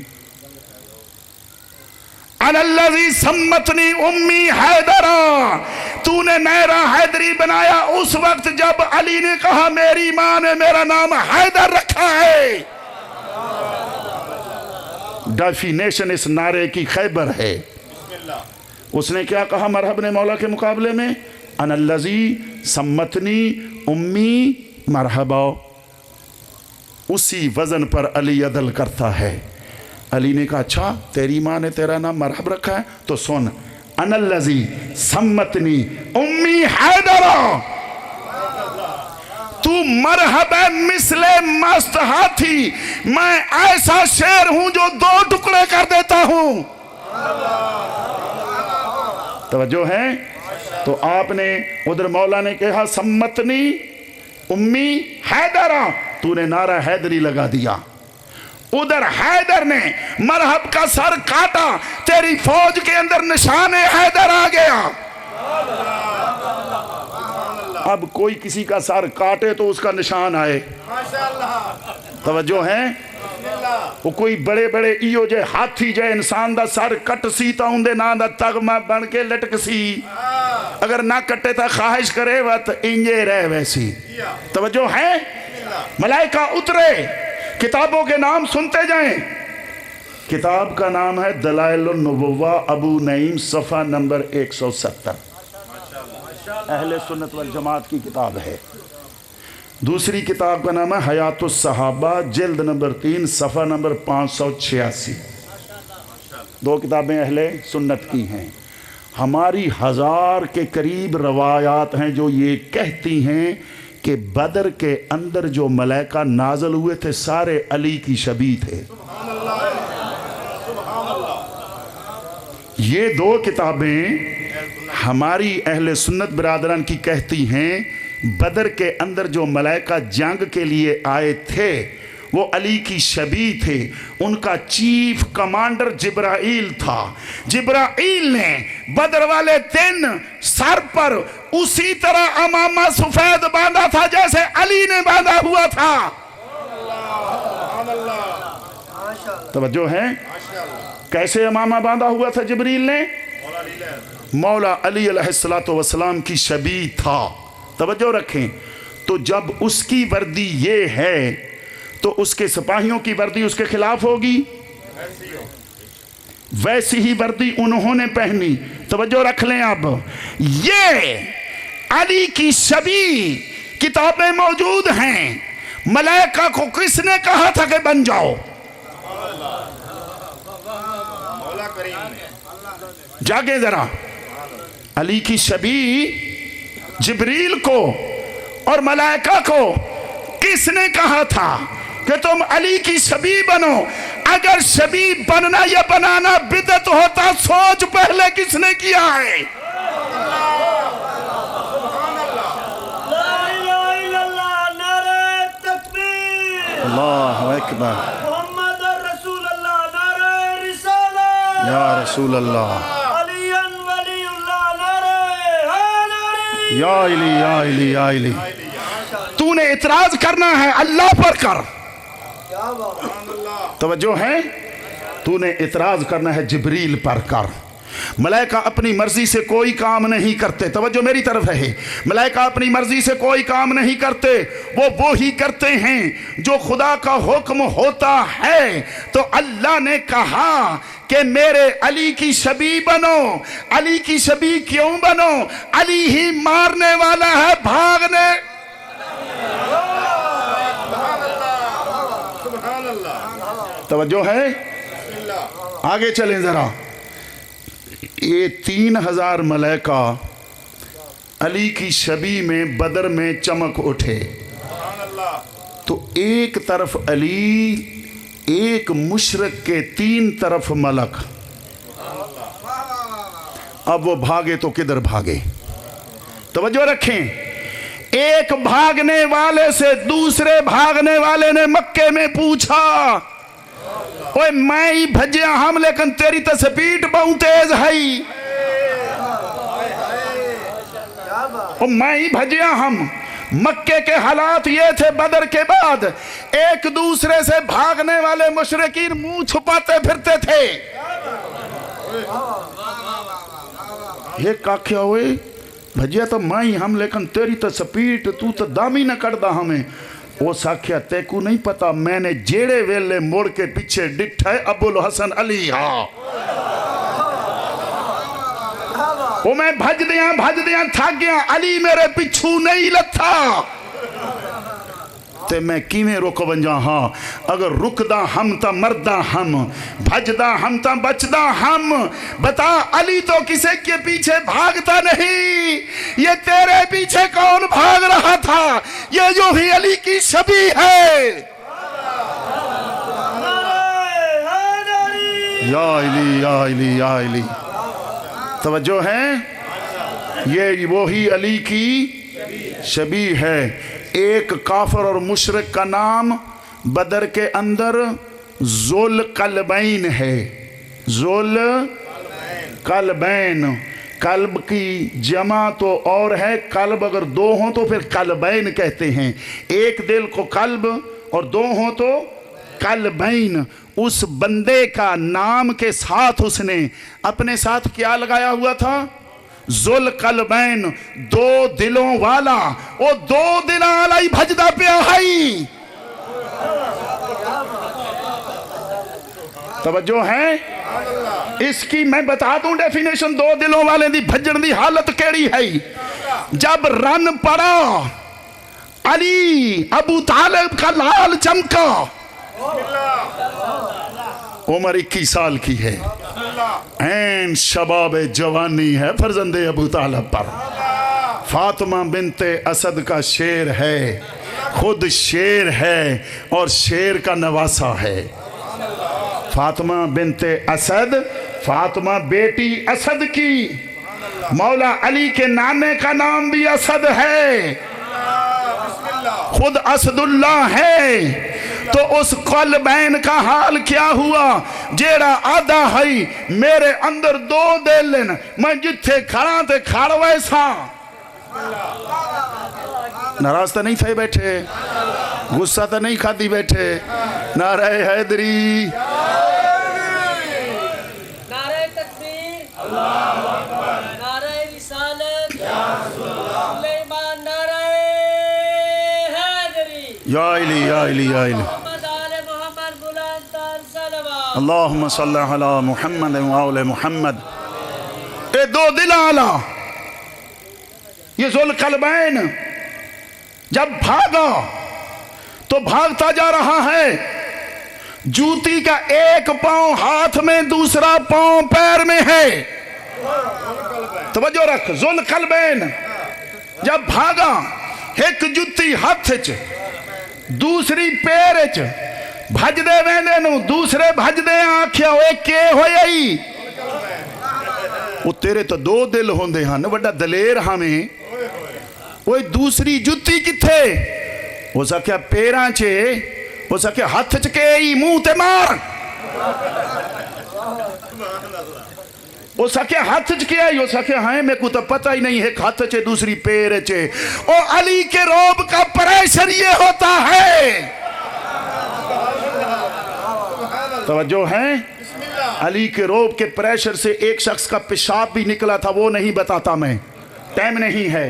اَنَا الَّذِي سَمَّتْنِي اُمِّي حیدرا، تو نے نعرہ حیدری بنایا اس وقت جب علی نے کہا میری ماں نے میرا نام حیدر رکھا ہے. ڈیفینیشن اس نعرے کی خیبر ہے. اس نے کیا کہا مرحب نے مولا کے مقابلے میں؟ اَنَا الَّذِي سَمَّتْنِي اُمِّي مرحبا. اسی وزن پر علی عدل کرتا ہے. علی نے کہا اچھا تیری ماں نے تیرا نام مرحب رکھا ہے تو سن، اَنَا الَّذِي سَمَّتْنِي اُمِّي حیدرا، تو مرحب مثل مست ہاتھی، میں ایسا شیر ہوں جو 2 ٹکڑے کر دیتا ہوں. توجہ ہے؟ تو آپ نے ادھر مولا نے کہا سمتنی امی حیدرہ، تو نے نعرہ حیدری لگا دیا. ادھر حیدر نے مرحب کا سر کاٹا، تیری فوج کے اندر نشان حیدر آ گیا. اب کوئی کسی کا سر کاٹے تو اس کا نشان آئے. توجہ ہے؟ وہ کوئی بڑے بڑے ایو جے ہاتھی جے انسان دا سر کٹ سی تا اندے نا دا تغمہ بن کے لٹک سی، اگر نہ کٹے تا خواہش کرے وقت انجے رہ ویسی. توجہ ہے؟ ملائکہ اترے، کتابوں کے نام سنتے جائیں. کتاب کا نام ہے دلائل النبوہ، ابو نعیم، صفحہ نمبر 170. اہل سنت والجماعت کی کتاب ہے. دوسری کتاب کا نام ہے حیات الصحابہ، جلد نمبر 3، صفحہ نمبر 586. 2 کتابیں اہل سنت کی ہیں. ہماری 1000 کے قریب روایات ہیں جو یہ کہتی ہیں کہ بدر کے اندر جو ملائکہ نازل ہوئے تھے سارے علی کی شبیہ تھے. یہ 2 کتابیں ہماری اہل سنت برادران کی کہتی ہیں بدر کے اندر جو ملائکہ جنگ کے لیے آئے تھے وہ علی کی شبیہ تھے. ان کا چیف کمانڈر جبرائیل تھا. جبرائیل نے بدر والے دن سر پر اسی طرح امامہ سفید باندھا تھا جیسے علی نے باندھا ہوا تھا. توجہ ہے؟ کیسے امامہ باندھا ہوا تھا جبریل نے؟ مولا علی علیہ السلام کی شبیہ تھا. توجہ رکھیں. تو جب اس کی وردی یہ ہے تو اس کے سپاہیوں کی وردی اس کے خلاف ہوگی؟ ویسی ہی وردی انہوں نے پہنی. توجہ رکھ لیں. اب یہ علی کی شبیہ کتابیں موجود ہیں. ملائکہ کو کس نے کہا تھا کہ بن جاؤ؟ جاگے ذرا. علی کی شبیہ جبریل کو اور ملائکہ کو کس نے کہا تھا کہ تم علی کی شبیہ بنو؟ اگر شبیہ بننا یا بنانا بدعت ہوتا سوچ پہلے کس نے کیا ہے؟ لا الہ الا اللہ، نعرہ تکبیر، اللہ اکبر، محمد رسول اللہ، نعرہ رسالہ، یا رسول اللہ، علی ولی اللہ، نعرہ حیدری، یا علی یا علی یا علی. تو نے اعتراض کرنا ہے اللہ پر کر. توجہ ہے؟ تو نے اعتراض کرنا ہے جبریل پر کر. ملائکہ اپنی مرضی سے کوئی کام نہیں کرتے، توجہ میری طرف ہے، ملائکہ اپنی مرضی سے کوئی کام نہیں کرتے، وہ وہی کرتے ہیں جو خدا کا حکم ہوتا ہے۔ تو اللہ نے کہا کہ میرے علی کی شبیہ بنو۔ علی کی شبیہ کیوں بنو؟ علی ہی مارنے والا ہے، بھاگنے۔ توجہ ہے؟ آگے چلیں ذرا۔ یہ 3000 ملائکہ علی کی شبیہ میں بدر میں چمک اٹھے، تو ایک طرف علی، ایک مشرک کے 3 طرف ملک۔ اب وہ بھاگے تو کدھر بھاگے؟ توجہ رکھیں، ایک بھاگنے والے سے دوسرے بھاگنے والے نے مکے میں پوچھا، اوے میں ہی بھجیا ہم لیکن تیری تو سپیڈ بہت تیز ہے، او میں ہی بھجیا ہم۔ مکے کے حالات یہ تھے بدر کے بعد، ایک دوسرے سے بھاگنے والے مشرکین منہ چھپاتے پھرتے تھے۔ یہ کیا ہوئے؟ بھجیا تو میں ہی ہم لیکن تیری تو سپیڈ، تو تو دامی نہ کردہ ہمیں۔ وہ ساکھیا تے کو نہیں پتا میں نے جیڑے ویلے موڑ کے پیچھے ڈٹھا ہے ابو الحسن علی ہاں۔ وہ میں بھج دیاں تھک گیا، علی میرے پچھو نہیں لتھا تے میں کیویں رک ونجا ہاں۔ اگر رکدا ہم تا مردا ہم، بھجدا ہم تا بچدا ہم۔ بتا علی تو کسی کے پیچھے بھاگتا نہیں، یہ تیرے پیچھے کون بھاگ رہا تھا؟ یہ جو ہی علی کی شبیہ ہے۔ یا علی یا علی یا علی، توجہ ہے، یہ وہی علی کی شبیہ ہے۔ ایک کافر اور مشرک کا نام بدر کے اندر ذوالقلبین ہے۔ ذوالقلبین، قلب کی جمع تو اور ہے، قلب اگر 2 ہوں تو پھر قلبین کہتے ہیں۔ ایک دل کو قلب اور 2 ہوں تو قلبین۔ اس بندے کا نام کے ساتھ اس نے اپنے ساتھ کیا لگایا ہوا تھا؟ ذوالقلبین، 2 دلوں والا۔ وہ 2 دلاں والا ہی بھجدا پیا ہے۔ توجہ ہے؟ اس کی میں بتا دوں ڈیفینیشن 2 دلوں والے دی بھجن دی حالت کیڑی ہے۔ جب رن پڑا علی ابو طالب کا لال چمکا، عمر 21 سال کی ہے، این شباب جوانی ہے فرزند ابو طالب پر۔ فاطمہ بنت اسد کا شیر ہے، خود شیر ہے اور شیر کا نواسا ہے۔ فاطمہ بنت اسد، فاطمہ بیٹی اسد کی، مولا علی کے نانے کا نام بھی اسد ہے، خود اسد اللہ ہے۔ تو اس قلبین کا حال کیا ہوا؟ جیڑا آدھا ہے میرے اندر 2 دل، میں جتھے کھڑا تے کھڑ ویسا۔ ناراض تو نہیں تھے بیٹھے، غصہ تو نہیں کھاتی بیٹھے؟ نعرہ حیدری، نعرہ تکبیر، نعرہ رسالت، سلیمان، نعرہ حیدری، یا علی یا علی یا علی، محمد آل محمد، بلند تر صلوات، اللہم صلی علی محمد و آل محمد۔ اے 2 دل آلا، یہ ذوالقلبین جب بھاگا تو بھاگتا جا رہا ہے، جوتی کا ایک پاؤں ہاتھ میں، دوسرا پاؤں پیر میں ہے۔ توجہ رکھ، ذوالقلبین جب بھاگا، ایک جوتی ہاتھ چ دوسری پیر چ، بھج دے ویندے نو دوسرے بھج دے آکھیا ہوئے کے ہوئی۔ وہ تیرے تو 2 دل ہوندے ہاں، وڈا دلیر ہمیں، وہ دوسری جوتی کتھے؟ وہ سکیا پیران چے، وہ سکیا ہاتھ چکے ہی منہ تے مار، وہ سکیا ہاتھ چکے ہی، وہ سکیا ہائیں میں کو تو پتہ ہی نہیں ہے، ہاتھ چے دوسری پیر چے۔ او علی کے روب کا پریشر یہ ہوتا ہے۔ توجہ ہے؟ علی کے روب کے پریشر سے ایک شخص کا پیشاب بھی نکلا تھا، وہ نہیں بتاتا میں، ٹائم نہیں ہے۔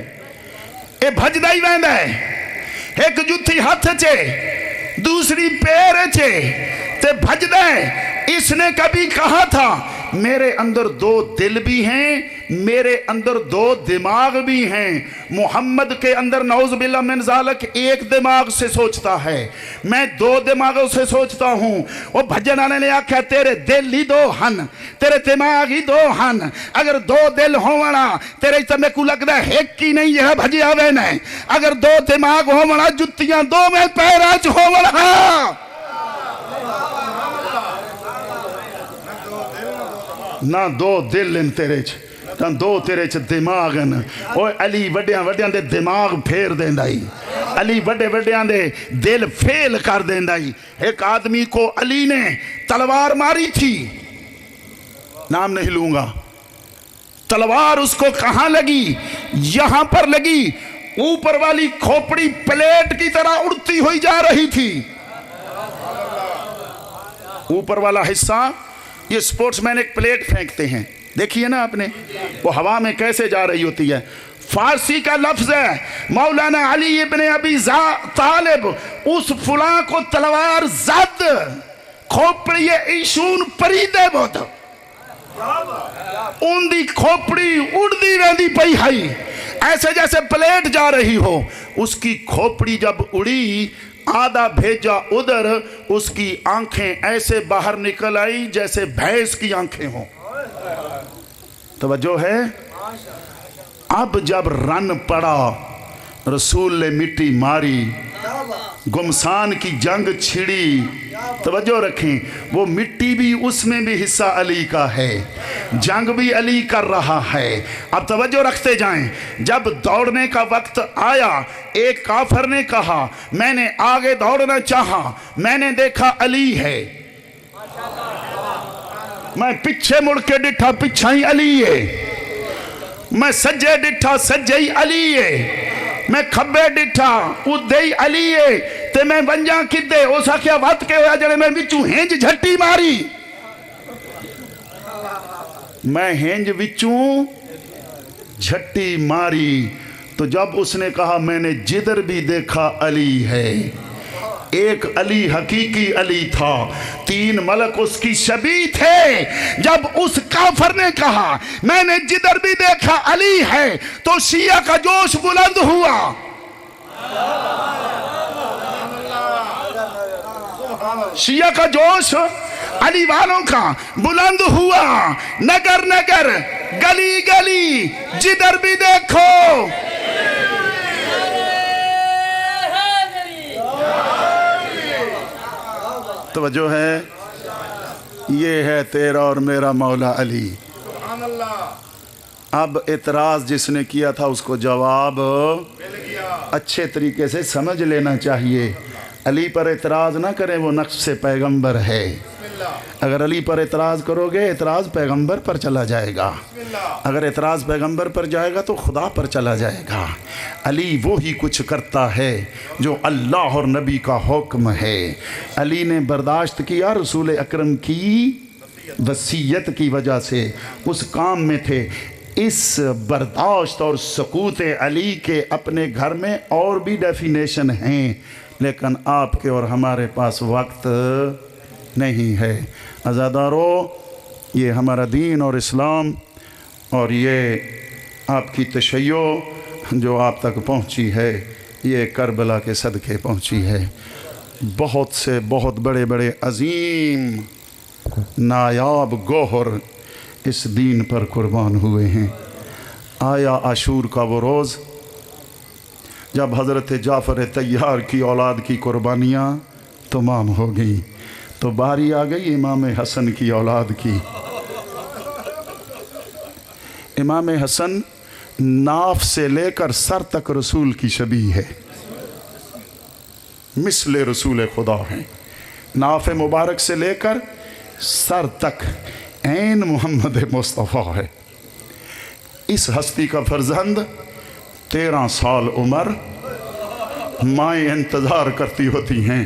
اے بھجدا ہی ویندا ہے، ایک جُتی ہاتھ چے دوسری پیر چے تے بھجدا ہے۔ اس نے کبھی کہا تھا میرے اندر دو دل بھی ہیں، میرے اندر دو دماغ بھی ہیں۔ محمد کے اندر نعوذ باللہ من ذالک ایک دماغ سے سوچتا ہے، میں دو دماغوں سے سوچتا ہوں۔ وہ بھجن آنے نے آکھا تیرے دل ہی دو ہن، تیرے دماغ ہی دو ہن، اگر دو دل ہونا تیرے سے میں کو لگتا ہے ایک ہی نہیں ہے بھجی آوے نے، اگر دو دماغ ہونا جتیاں دو میں پیراج ہونا، نہ دو دل ان تیرے چ نہ دو تیرے چ دماغ ان۔ اوہ علی وڈیاں وڈیاں دے دماغ پھیر دیندائی، علی وڈے وڈیاں دے دل فیل کر دیندائی۔ ایک آدمی کو علی نے تلوار ماری تھی، نام نہیں لوں گا، تلوار اس کو کہاں لگی؟ یہاں پر لگی، اوپر والی کھوپڑی پلیٹ کی طرح اڑتی ہوئی جا رہی تھی۔ اوپر والا حصہ، یہ سپورٹس مین ایک پلیٹ پھینکتے ہیں، دیکھیے نا آپ نے وہ ہوا میں کیسے جا رہی ہوتی ہے۔ فارسی کا لفظ ہے، مولانا علی ابن ابی طالب اس فلاں کو تلوار زد کھوپڑی ایشون پریدے بود، ان دی کھوپڑی اڑ دی ویندی پئی ہائی، ایسے جیسے پلیٹ جا رہی ہو۔ اس کی کھوپڑی جب اڑی، آدھا بھیجا ادھر، اس کی آنکھیں ایسے باہر نکل آئی جیسے بھینس کی آنکھیں ہوں۔ توجہ ہے؟ اب جب رن پڑا، رسول نے مٹی ماری، گمسان کی جنگ چھڑی، توجہ رکھیں، وہ مٹی بھی اس میں بھی حصہ علی کا ہے، جنگ بھی علی کر رہا ہے۔ اب توجہ رکھتے جائیں، جب دوڑنے کا وقت آیا، ایک کافر نے کہا میں نے آگے دوڑنا چاہا، میں نے دیکھا علی ہے، میں پیچھے مڑ کے ڈٹھا پیچھا ہی علی ہے، میں سجے ڈٹھا سجے ہی علی ہے، میں کھبے ڈٹھا ادھے ہی علی ہے، تے میں بنجاں کدے ہو سکیا وقت کے ہویا جڑے میں وچوں ہنج جھٹی ماری، میں ہنج وچوں جھٹی ماری۔ تو جب اس نے کہا میں نے جدھر بھی دیکھا علی ہے، ایک علی حقیقی علی تھا، تین ملک اس کی شبیہ تھے۔ جب اس کافر نے کہا میں نے جدھر بھی دیکھا علی ہے، تو شیعہ کا جوش بلند ہوا، شیعہ کا جوش علی والوں کا بلند ہوا، نگر نگر گلی گلی جدھر بھی دیکھو توجہ ہے، یہ ہے تیرا اور میرا مولا علی۔ اب اعتراض جس نے کیا تھا اس کو جواب اچھے طریقے سے سمجھ لینا چاہیے۔ علی پر اعتراض نہ کریں، وہ نقش پیغمبر ہے۔ اگر علی پر اعتراض کرو گے، اعتراض پیغمبر پر چلا جائے گا، اگر اعتراض پیغمبر پر جائے گا تو خدا پر چلا جائے گا۔ علی وہی کچھ کرتا ہے جو اللہ اور نبی کا حکم ہے۔ علی نے برداشت کیا رسول اکرم کی وصیت کی وجہ سے، اس کام میں تھے۔ اس برداشت اور سکوت علی کے اپنے گھر میں اور بھی ڈیفینیشن ہیں، لیکن آپ کے اور ہمارے پاس وقت نہیں ہے۔ عزادارو، یہ ہمارا دین اور اسلام اور یہ آپ کی تشیع جو آپ تک پہنچی ہے، یہ کربلا کے صدقے پہنچی ہے۔ بہت سے بہت بڑے بڑے عظیم نایاب گوہر اس دین پر قربان ہوئے ہیں۔ آیا عاشور کا وہ روز جب حضرت جعفر طیار کی اولاد کی قربانیاں تمام ہو گئیں، تو باری آ گئی امام حسن کی اولاد کی۔ امام حسن ناف سے لے کر سر تک رسول کی شبیہ ہے، مثل رسول خدا ہیں۔ ناف مبارک سے لے کر سر تک عین محمد مصطفیٰ ہے۔ اس ہستی کا فرزند 13 سال عمر مائیں انتظار کرتی ہوتی ہیں،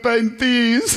35,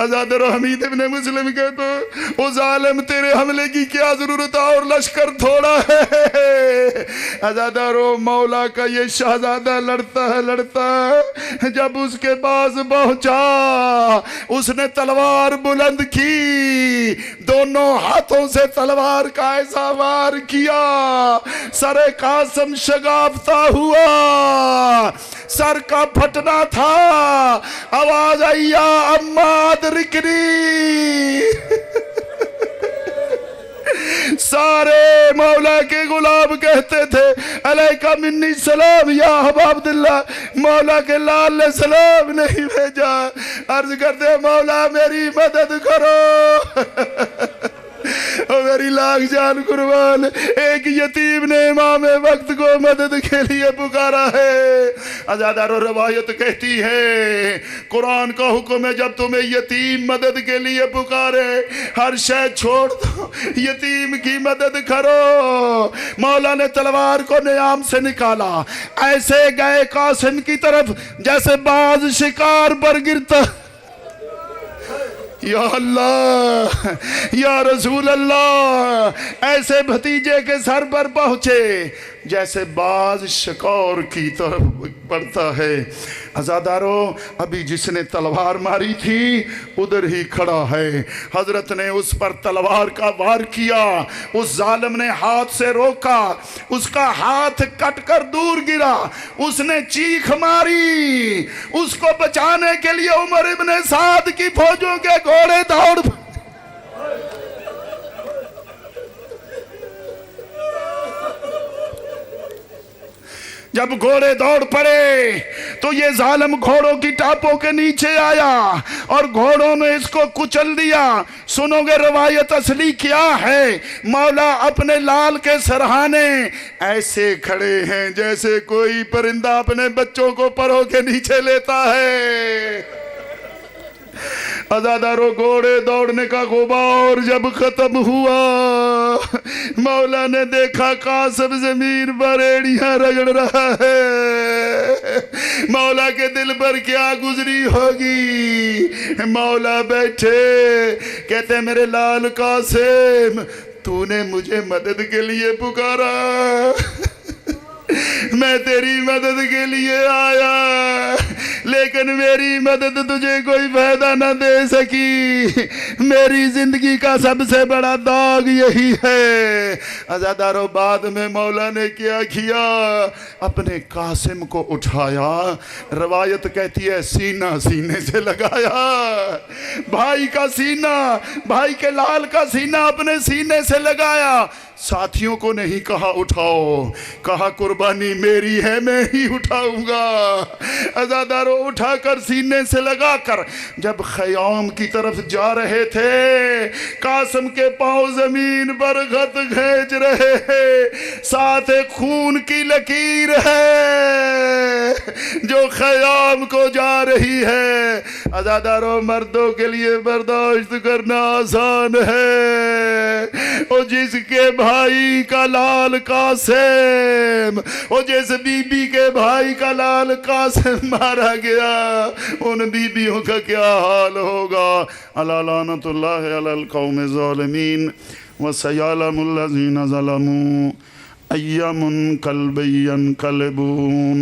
آزاد رو حمید ابن مسلم کہتے او ظالم تیرے حملے کی کیا ضرورت ہے اور لشکر تھوڑا ہے. آزاد رو مولا کا یہ شہزادہ لڑتا ہے جب اس کے پاس پہنچا اس نے تلوار بلند کی, دونوں ہاتھوں سے تلوار کا ایسا وار کیا, سر قاسم شگافتہ ہوا, سر کا پھٹنا تھا, آواز آئی یا عماد رکنی. سارے مولا کے غلام کہتے تھے علیکہ منی سلام یا ابا عبداللہ, مولا کے لال نے سلام نہیں بھیجا. عرض کرتے مولا میری مدد کرو. اور میری لاکھ جان قربان, ایک یتیم نے امام وقت کو مدد کے لیے پکارا ہے. آزادارو روایت کہتی ہے قرآن کا حکم ہے جب تمہیں یتیم مدد کے لیے پکارے ہر شے چھوڑ دو, یتیم کی مدد کرو. مولا نے تلوار کو نیام سے نکالا, ایسے گئے قاسم کی طرف جیسے باز شکار پر گرتا. یا اللہ یا رسول اللہ, ایسے بھتیجے کے سر پر پہنچے جیسے باز شکار کی طرف پڑتا ہے. عزادارو ابھی جس نے تلوار ماری تھی ادھر ہی کھڑا ہے. حضرت نے اس پر تلوار کا وار کیا, اس ظالم نے ہاتھ سے روکا, اس کا ہاتھ کٹ کر دور گرا, اس نے چیخ ماری. اس کو بچانے کے لیے عمر ابن سعد کی فوجوں کے گھوڑے دوڑ. جب گھوڑے دوڑ پڑے تو یہ ظالم گھوڑوں کی ٹاپوں کے نیچے آیا اور گھوڑوں نے اس کو کچل دیا. سنو گے روایت اصلی کیا ہے, مولا اپنے لال کے سرہانے ایسے کھڑے ہیں جیسے کوئی پرندہ اپنے بچوں کو پروں کے نیچے لیتا ہے. آزادارو گھوڑے دوڑنے کا غبار جب ختم ہوا مولا نے دیکھا قاسم زمین پر ایڑیاں رگڑ رہا ہے. مولا کے دل پر کیا گزری ہوگی. مولا بیٹھے کہتے میرے لال قاسم تو نے مجھے مدد کے لیے پکارا, میں تیری مدد کے لیے آیا, لیکن میری مدد تجھے کوئی فائدہ نہ دے سکی. میری زندگی کا سب سے بڑا داغ یہی ہے. عزادارو بعد میں مولا نے کیا کیا, اپنے قاسم کو اٹھایا. روایت کہتی ہے سینہ سینے سے لگایا. بھائی کا سینہ, بھائی کے لال کا سینہ اپنے سینے سے لگایا. ساتھیوں کو نہیں کہا اٹھاؤ, کہا قربانی میری ہے میں ہی اٹھاؤں گا. عزادارو اٹھا کر سینے سے لگا کر جب خیام کی طرف جا رہے تھے قاسم کے پاؤں زمین پر خط کھینچ رہے ہیں. ساتھ خون کی لکیر ہے جو خیام کو جا رہی ہے. عزادارو مردوں کے لیے برداشت کرنا آسان ہے, اور جس کے بھائی کا لال قاسم, اور جیسے بی بی کے بھائی کا لال قاسم مارا گیا, ان بیبیوں کا کیا حال ہوگا. الا لعنت اللہ علی القوم الظالمین وسیعلم الذین ظلموا ای منقلب ینقلبون.